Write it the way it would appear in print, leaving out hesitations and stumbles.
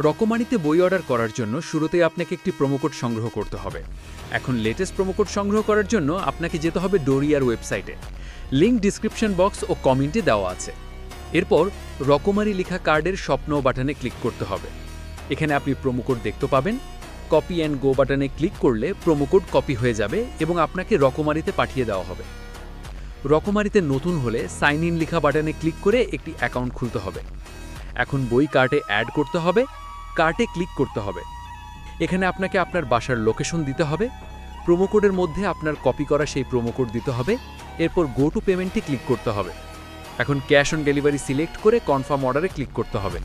রকমারিতে বই অর্ডার করার জন্য শুরুতেই আপনাকে একটি প্রোমোকোড সংগ্রহ করতে হবে। এখন লেটেস্ট প্রোমোকোড সংগ্রহ করার জন্য আপনাকে যেতে হবে ডোরিয়ার ওয়েবসাইটে। লিঙ্ক ডিসক্রিপশন বক্স ও কমেন্টে দেওয়া আছে। এরপর রকমারি লেখা কার্ডের স্বপ্ন বাটনে ক্লিক করতে হবে। এখানে আপনি প্রোমোকোড দেখতে পাবেন। কপি অ্যান্ড গো বাটনে ক্লিক করলে প্রোমোকোড কপি হয়ে যাবে এবং আপনাকে রকমারিতে পাঠিয়ে দেওয়া হবে। রকমারিতে নতুন হলে সাইন ইন লেখা বাটনে ক্লিক করে একটি অ্যাকাউন্ট খুলতে হবে। এখন বই কার্টে অ্যাড করতে হবে, কার্টে ক্লিক করতে হবে। এখানে আপনাকে আপনার বাসার লোকেশন দিতে হবে, প্রোমোকোডের মধ্যে আপনার কপি করা সেই প্রোমোকোড দিতে হবে। এরপর গো টু পেমেন্টে ক্লিক করতে হবে। এখন ক্যাশ অন ডেলিভারি সিলেক্ট করে কনফার্ম অর্ডারে ক্লিক করতে হবে।